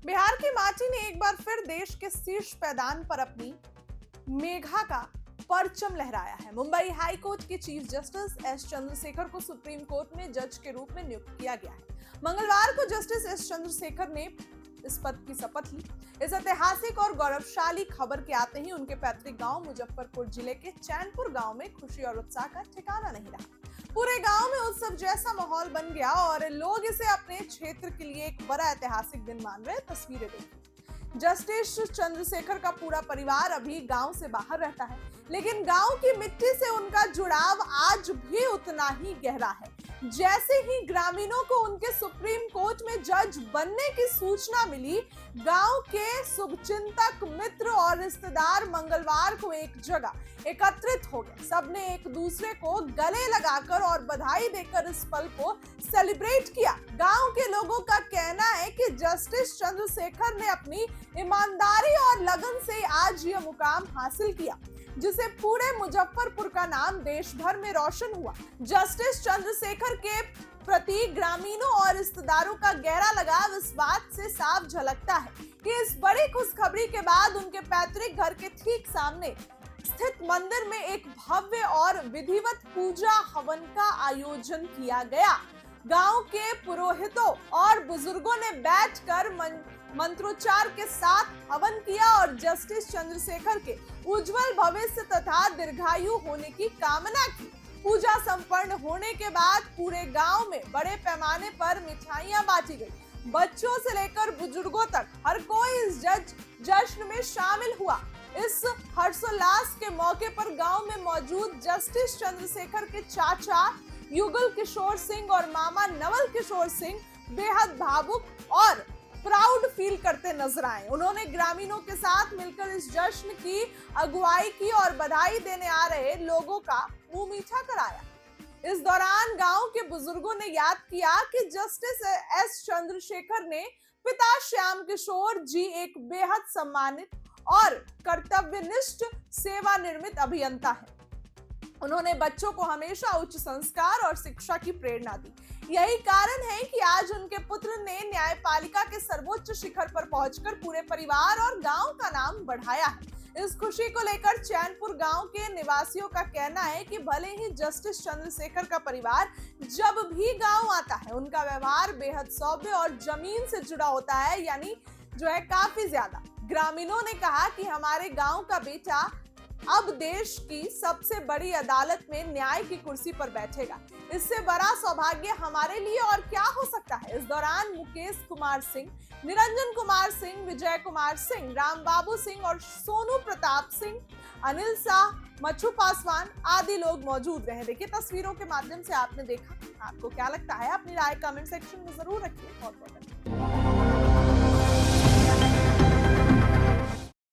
बिहार की माटी ने एक बार फिर देश के शीर्ष पैदान पर अपनी मेघा का परचम लहराया है। मुंबई हाई कोर्ट के चीफ जस्टिस एस चंद्रशेखर को सुप्रीम कोर्ट में जज के रूप में नियुक्त किया गया है। मंगलवार को जस्टिस एस चंद्रशेखर ने इस पद की शपथ ली। इस ऐतिहासिक और गौरवशाली खबर के आते ही उनके पैतृक गांव मुजफ्फरपुर जिले के चैनपुर गांव में खुशी और उत्साह का ठिकाना नहीं रहा। पूरे गांव में उत्सव जैसा माहौल बन गया और लोग इसे अपने क्षेत्र के लिए एक बड़ा ऐतिहासिक दिन मान रहे। तस्वीरें देखी। जस्टिस चंद्रशेखर का पूरा परिवार अभी गांव से बाहर रहता है, लेकिन गांव की मिट्टी से उनका जुड़ाव आज भी उतना ही गहरा है। जैसे ही ग्रामीणों को उनके सुप्रीम कोर्ट में जज बनने की सूचना मिली, गांव के शुभचिंतक, मित्र और रिश्तेदार मंगलवार को एक जगह एकत्रित हो गए। सबने एक दूसरे को गले लगाकर और बधाई देकर इस पल को सेलिब्रेट किया। गांव के लोगों का कहना है कि जस्टिस चंद्रशेखर ने अपनी ईमानदारी और लगन से आज यह मुकाम हासिल किया, जिसे पूरे मुजफ्फरपुर का नाम देश भर में रोशन हुआ। जस्टिस चंद्रशेखर के प्रति ग्रामीणों और रिश्तेदारों का गहरा लगाव इस बात से साफ झलकता है कि इस बड़ी खुशखबरी के बाद उनके पैतृक घर के ठीक सामने स्थित मंदिर में एक भव्य और विधिवत पूजा हवन का आयोजन किया गया। गांव के पुरोहितों और बुजुर्गों ने बैठकर मंत्रोच्चार के साथ हवन किया और जस्टिस चंद्रशेखर के उज्जवल भविष्य तथा दीर्घायु होने की कामना की। पूजा संपन्न होने के बाद पूरे गांव में बड़े पैमाने पर मिठाइयां बांटी गई। बच्चों से लेकर बुजुर्गों तक हर कोई इस जश्न में शामिल हुआ। इस हर्षोल्लास के मौके पर गांव में मौजूद जस्टिस चंद्रशेखर के चाचा युगल किशोर सिंह और मामा नवल किशोर सिंह बेहद भावुक और प्राउड फील करते नजर आए। उन्होंने ग्रामीणों के साथ मिलकर इस जश्न की अगुवाई की और बधाई देने आ रहे लोगों का मुंह मीठा कराया। इस दौरान गांव के बुजुर्गों ने याद किया कि जस्टिस एस चंद्रशेखर ने पिता श्याम किशोर जी एक बेहद सम्मानित और कर्तव्यनिष्ठ सेवानिवृत्त अभियंता है। उन्होंने बच्चों को हमेशा उच्च संस्कार और शिक्षा की प्रेरणा दी। यही कारण है कि आज उनके पुत्र ने न्यायपालिका के सर्वोच्च शिखर पर पहुंचकर पूरे परिवार और गांव का नाम बढ़ाया है। इस खुशी को लेकर चैनपुर गांव के निवासियों का कहना है कि भले ही जस्टिस चंद्रशेखर का परिवार जब भी गांव आता है, उनका व्यवहार बेहद सौम्य और जमीन से जुड़ा होता है, यानी जो है काफी ज्यादा। ग्रामीणों ने कहा कि हमारे गांव का बेटा अब देश की सबसे बड़ी अदालत में न्याय की कुर्सी पर बैठेगा। इससे बड़ा सौभाग्य हमारे लिए और क्या हो सकता है। इस दौरान मुकेश कुमार सिंह, निरंजन कुमार सिंह, विजय कुमार सिंह, राम बाबू सिंह और सोनू प्रताप सिंह, अनिल शाह, मच्छू पासवान आदि लोग मौजूद रहे। देखिए, तस्वीरों के माध्यम से आपने देखा, आपको क्या लगता है? अपनी राय कमेंट सेक्शन में जरूर रखिए। बहुत